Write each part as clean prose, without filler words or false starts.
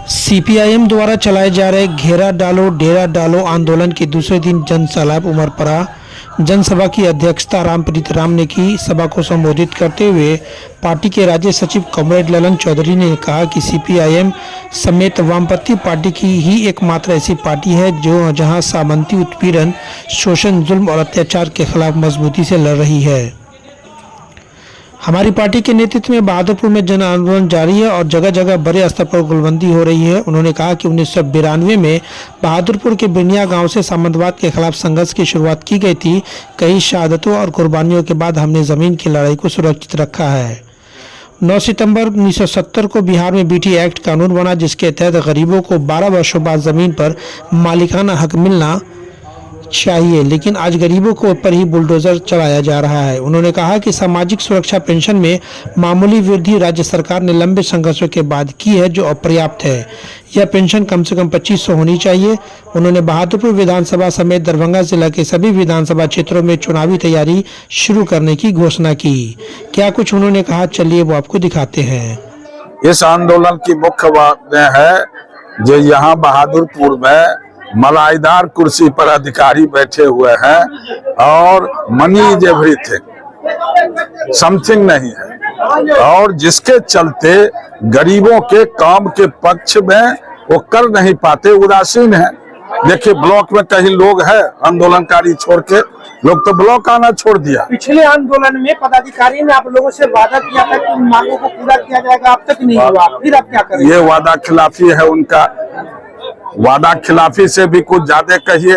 CPIM द्वारा चलाए जा रहे घेरा डालो डेरा डालो आंदोलन के दूसरे दिन जनसैलाब उमड़ पड़ा। जनसभा की अध्यक्षता रामप्रीत राम ने की। सभा को संबोधित करते हुए पार्टी के राज्य सचिव कॉमरेड ललन चौधरी ने कहा कि सीपीआईएम समेत वामपंथी पार्टी की ही एकमात्र ऐसी पार्टी है जो जहां सामंती उत्पीड़न, शोषण, जुल्म और अत्याचार के खिलाफ मजबूती से लड़ रही है। हमारी पार्टी के नेतृत्व में बहादुरपुर में जन आंदोलन जारी है और जगह जगह बड़े स्तर पर गोलबंदी हो रही है। उन्होंने कहा कि 1992 में बहादुरपुर के बिनिया गांव से सामंतवाद के खिलाफ संघर्ष की शुरुआत की गई थी। कई शहादतों और कुर्बानियों के बाद हमने जमीन की लड़ाई को सुरक्षित रखा है। 9 सितंबर 1970 को बिहार में बीटी एक्ट कानून बना, जिसके तहत गरीबों को 12 वर्षों बाद जमीन पर मालिकाना हक मिलना चाहिए, लेकिन आज गरीबों के ऊपर ही बुलडोजर चलाया जा रहा है। उन्होंने कहा कि सामाजिक सुरक्षा पेंशन में मामूली वृद्धि राज्य सरकार ने लंबे संघर्षों के बाद की है, जो अपर्याप्त है। यह पेंशन कम से कम 2500 होनी चाहिए। उन्होंने बहादुरपुर विधानसभा समेत दरभंगा जिला के सभी विधानसभा क्षेत्रों में चुनावी तैयारी शुरू करने की घोषणा की। क्या कुछ उन्होंने कहा, चलिए वो आपको दिखाते हैं। इस आंदोलन की मुख्य बात है जो यहाँ बहादुरपुर में मलाईदार कुर्सी पर अधिकारी बैठे हुए हैं और मनी इज एवरीथिंग, समथिंग नहीं है, और जिसके चलते गरीबों के काम के पक्ष में वो कर नहीं पाते, उदासीन है। देखिए ब्लॉक में कहीं लोग हैं आंदोलनकारी छोड़ के, लोग तो ब्लॉक आना छोड़ दिया। पिछले आंदोलन में पदाधिकारी ने आप लोगों से वादा किया था कि उन मांगों को पूरा किया जाएगा, अब तक नहीं हुआ, फिर आप क्या करेंगे? ये वादा खिलाफी है उनका। वादा खिलाफी से भी कुछ ज्यादा कहिए।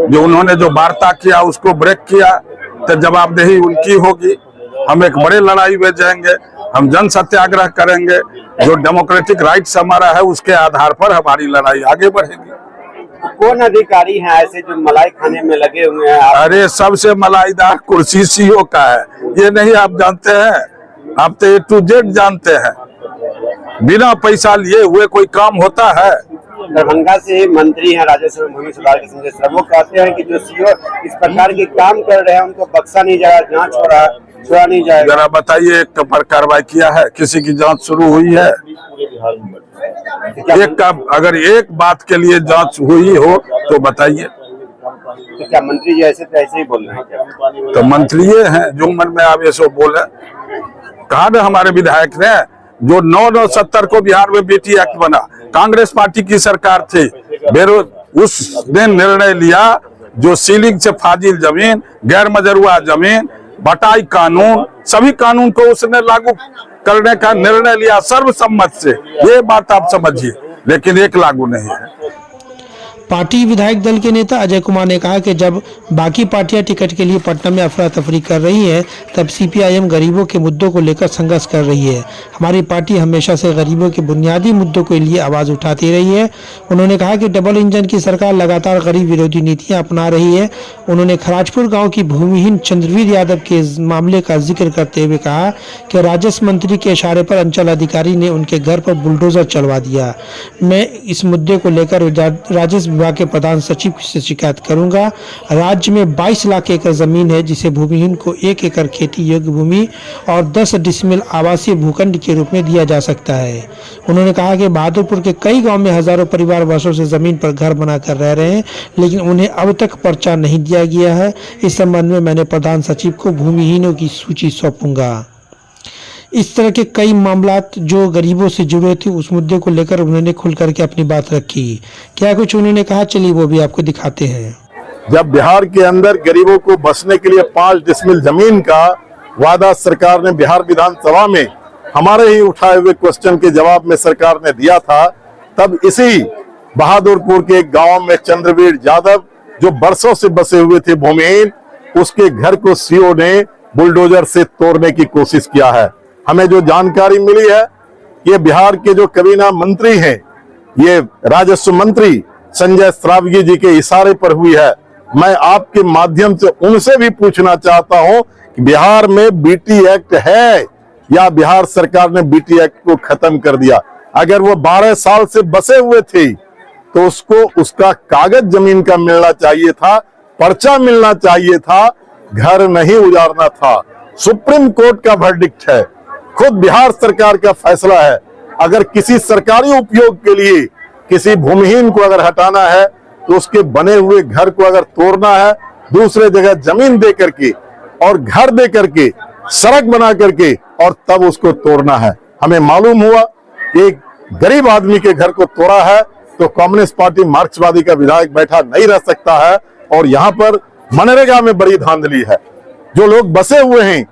जो उन्होंने जो वार्ता किया उसको ब्रेक किया तो जवाबदेही उनकी होगी। हम एक बड़े लड़ाई में जाएंगे, हम जन सत्याग्रह करेंगे। जो डेमोक्रेटिक राइट्स हमारा है उसके आधार पर हमारी लड़ाई आगे बढ़ेगी। कौन अधिकारी हैं ऐसे जो मलाई खाने में लगे हुए हैं? अरे सबसे मलाईदार कुर्सी सीओ का है, ये नहीं आप जानते हैं? आप तो A to Z जानते हैं। बिना पैसा लिए हुए कोई काम होता है? दरभंगा से मंत्री हैं राजस्व भूमि सुधार के संजय सर, वो कहते हैं कि जो सीओ इस प्रकार के काम कर रहे हैं उनको बख्शा नहीं जाएगा, जांच हो रहा है, छोड़ा नहीं जाएगा। जरा बताइए एक पर कार्रवाई किया है? किसी की जांच शुरू हुई है? एक का अगर एक बात के लिए जांच हुई हो तो बताइए। तो क्या मंत्री जी ऐसे तो ऐसे ही बोल रहे हैं क्या? तो मंत्री हैं जो मन में आवे सो बोले। कहा ना हमारे विधायक ने जो 9/9/70 को बिहार में बीटी एक्ट बना, कांग्रेस पार्टी की सरकार थी, उस दिन निर्णय लिया जो सीलिंग से फाजिल जमीन, गैर मजरूआ जमीन, बटाई कानून, सभी कानून को उसने लागू करने का निर्णय लिया सर्वसम्मत से। ये बात आप समझिए, लेकिन एक लागू नहीं है। पार्टी विधायक दल के नेता अजय कुमार ने कहा कि जब बाकी पार्टियां टिकट के लिए पटना में अफरा तफरी कर रही है, तब सीपीआईएम गरीबों के मुद्दों को लेकर संघर्ष कर रही है। हमारी पार्टी हमेशा से गरीबों के बुनियादी मुद्दों के लिए आवाज उठाती रही है। उन्होंने कहा कि डबल इंजन की सरकार लगातार गरीब विरोधी नीतियां अपना रही है। उन्होंने खराजपुर गाँव की भूमिहीन चंद्रवीर यादव के मामले का जिक्र करते हुए कहा कि राजस्व मंत्री के इशारे पर अंचल अधिकारी ने उनके घर पर बुलडोजर चलवा दिया। मैं इस मुद्दे को लेकर राजस्व विभाग के प्रधान सचिव से शिकायत करूंगा। राज्य में 22 लाख एकड़ जमीन है, जिसे भूमिहीन को 1 एकड़ खेती योग्य भूमि और 10 डिसमिल आवासीय भूखंड के रूप में दिया जा सकता है। उन्होंने कहा कि बहादुरपुर के कई गांव में हजारों परिवार वर्षों से जमीन पर घर बनाकर रह रहे हैं, लेकिन उन्हें अब तक पर्चा नहीं दिया गया है। इस संबंध में मैंने प्रधान सचिव को भूमिहीनों की सूची सौंपूंगा। इस तरह के कई मामलात जो गरीबों से जुड़े थे, उस मुद्दे को लेकर उन्होंने खुल करके अपनी बात रखी। क्या कुछ उन्होंने कहा, चलिए वो भी आपको दिखाते हैं। जब बिहार के अंदर गरीबों को बसने के लिए 5 डिसमिल जमीन का वादा सरकार ने बिहार विधानसभा में हमारे ही उठाए हुए क्वेश्चन के जवाब में सरकार ने दिया था, तब इसी बहादुरपुर के गांव में चंद्रवीर यादव जो बरसों से बसे हुए थे भूमिहीन, उसके घर को सीओ ने बुलडोजर से तोड़ने की कोशिश किया है। हमें जो जानकारी मिली है, ये बिहार के जो कबीना मंत्री हैं, ये राजस्व मंत्री संजय सरावगी जी के इशारे पर हुई है। मैं आपके माध्यम से उनसे भी पूछना चाहता हूं कि बिहार में बीटी एक्ट है या बिहार सरकार ने बीटी एक्ट को खत्म कर दिया। अगर वो 12 साल से बसे हुए थे तो उसको उसका कागज जमीन का मिलना चाहिए था, पर्चा मिलना चाहिए था, घर नहीं उजाड़ना था। सुप्रीम कोर्ट का वर्डिक्ट है, खुद बिहार सरकार का फैसला है। अगर किसी सरकारी उपयोग के लिए किसी भूमिहीन को अगर हटाना है तो उसके बने हुए घर को अगर तोड़ना है, दूसरे जगह जमीन दे करके और घर दे करके, सड़क बना करके, और तब उसको तोड़ना है। हमें मालूम हुआ एक गरीब आदमी के घर को तोड़ा है तो कम्युनिस्ट पार्टी मार्क्सवादी का विधायक बैठा नहीं रह सकता है। और यहाँ पर मनरेगा में बड़ी धांधली है। जो लोग बसे हुए हैं,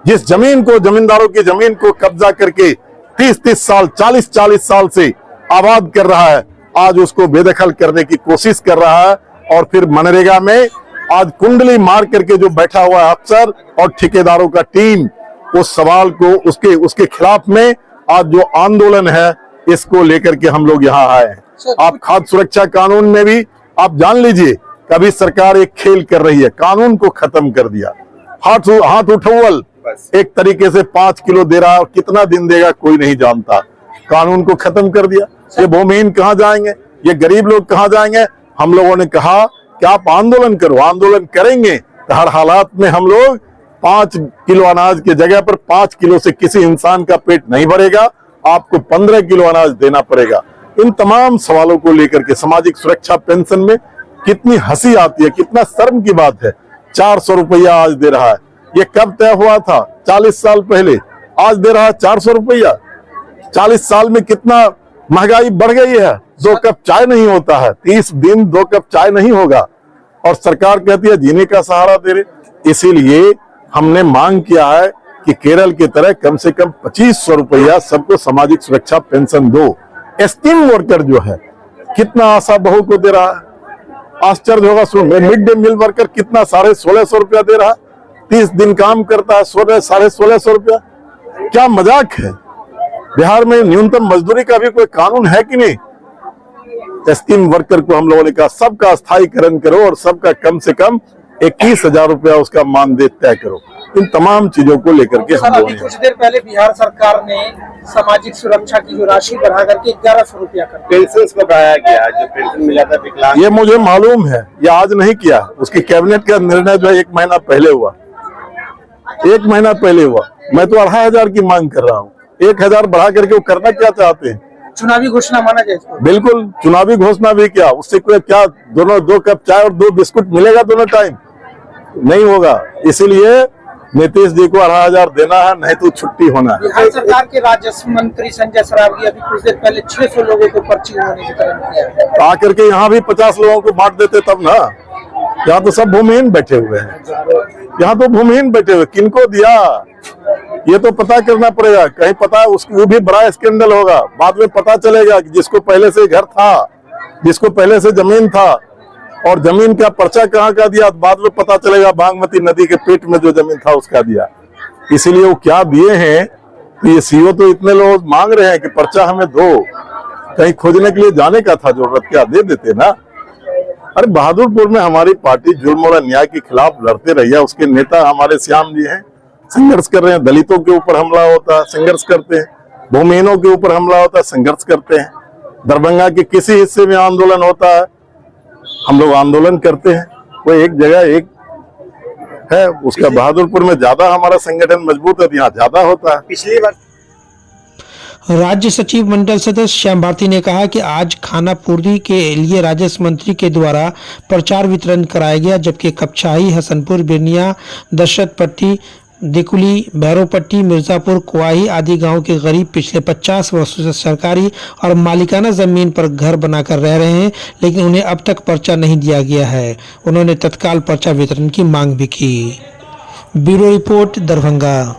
जिस जमीन को, जमींदारों की जमीन को कब्जा करके 30-30 साल, 40-40 साल से आबाद कर रहा है, आज उसको बेदखल करने की कोशिश कर रहा है। और फिर मनरेगा में आज कुंडली मार करके जो बैठा हुआ है अफसर और ठेकेदारों का टीम, उस सवाल को, उसके खिलाफ में आज जो आंदोलन है, इसको लेकर के हम लोग यहाँ आए हैं। आप खाद्य सुरक्षा कानून में भी आप जान लीजिए, कभी सरकार एक खेल कर रही है, कानून को खत्म कर दिया। हाथ उठौल एक तरीके से 5 किलो दे रहा है, और कितना दिन देगा कोई नहीं जानता। कानून को खत्म कर दिया। ये भूमिहीन कहाँ जाएंगे, ये गरीब लोग कहाँ जाएंगे? हम लोगों ने कहा कि आप आंदोलन करो, आंदोलन करेंगे तो हर हालात में हम लोग 5 किलो अनाज की जगह पर 5 किलो से किसी इंसान का पेट नहीं भरेगा, आपको 15 किलो अनाज देना पड़ेगा। इन तमाम सवालों को लेकर के सामाजिक सुरक्षा पेंशन में कितनी हंसी आती है, कितना शर्म की बात है। 400 रुपया आज दे रहा है। ये कब तय हुआ था? 40 साल पहले। आज दे रहा है 400 रुपया। 40 साल में कितना महंगाई बढ़ गई है। 2 कप चाय नहीं होता है, 30 दिन 2 कप चाय नहीं होगा, और सरकार कहती है जीने का सहारा दे रहे। इसीलिए हमने मांग किया है कि केरल की तरह कम से कम 2500 रुपया सबको सामाजिक सुरक्षा पेंशन दो। एस्टीम वर्कर जो है कितना आशा बहू को दे रहा है, आश्चर्य होगा सुन। मिड डे मील वर्कर कितना 1650 रुपया दे रहा है, 30 दिन काम करता है, 1650 रुपया। क्या मजाक है? बिहार में न्यूनतम मजदूरी का भी कोई कानून है कि नहीं? एस्टीम वर्कर को हम लोगों ने कहा सबका स्थायीकरण करो और सबका कम से कम 21,000 रुपया उसका मानदेय तय करो। इन तमाम चीजों को लेकर के हम लोग कुछ देर पहले बिहार सरकार ने सामाजिक सुरक्षा की जो राशि बढ़ा करके 1100 रुपया कर पेंशन को बढ़ाया गया, जो पेंशन मिला था विकलांग, ये मुझे मालूम है, ये आज नहीं किया। उसकी कैबिनेट का निर्णय जो है 1 महीना पहले हुआ, 1 महीना पहले हुआ। मैं तो 2500 की मांग कर रहा हूँ। 1000 बढ़ा करके वो करना क्या चाहते हैं? चुनावी घोषणा माना जाए इसको? बिल्कुल चुनावी घोषणा भी क्या, उससे कोई क्या दोनों 2 कप चाय और 2 बिस्कुट मिलेगा दोनों टाइम? नहीं होगा। इसीलिए नीतीश जी को 18,000 देना है, नहीं तो छुट्टी होना है। बिहार सरकार के राजस्व मंत्री संजय सरावगी अभी कुछ देर पहले 600 लोगों को पर्ची होने की तरफ किया। आकर के यहाँ भी 50 लोगों को बांट देते तब ना। यहाँ तो सब भूमिहीन बैठे हुए हैं, यहाँ तो भूमिहीन बैठे हुए। किनको दिया ये तो पता करना पड़ेगा। कहीं पता है उसको, वो भी बड़ा स्कैंडल होगा। बाद में पता चलेगा कि जिसको पहले से घर था, जिसको पहले से जमीन था, और जमीन का पर्चा कहाँ का दिया, बाद में पता चलेगा बागमती नदी के पेट में जो जमीन था उसका दिया। इसीलिए वो क्या दिए हैं, तो ये सीओ तो इतने लोग मांग रहे हैं कि पर्चा हमें दो। कहीं खोजने के लिए जाने का था, जरूरत क्या, दे देते ना। अरे बहादुरपुर में हमारी पार्टी जुल्म और अन्याय के खिलाफ लड़ते रही है। उसके नेता हमारे श्याम जी हैं, संघर्ष कर रहे हैं। दलितों के ऊपर हमला होता है, संघर्ष करते हैं। भूमिहीनों के ऊपर हमला होता है, संघर्ष करते हैं। दरभंगा के किसी हिस्से में आंदोलन होता है, हम लोग आंदोलन करते हैं। वो एक जगह एक है, उसका बहादुरपुर में ज्यादा हमारा संगठन मजबूत है, यहाँ ज्यादा होता है। पिछली बार राज्य सचिव मंडल सदस्य श्याम भारती ने कहा कि आज खाना पूर्ति के लिए राजस्व मंत्री के द्वारा प्रचार वितरण कराया गया, जबकि कपछाही, हसनपुर, बिरनिया, दशरथपट्टी, दिकुली, भैरवपट्टी, मिर्जापुर, कुआही आदि गांव के गरीब पिछले 50 वर्षों से सरकारी और मालिकाना जमीन पर घर बनाकर रह रहे हैं, लेकिन उन्हें अब तक पर्चा नहीं दिया गया है। उन्होंने तत्काल पर्चा वितरण की मांग भी की। Bureau report, Darbhanga.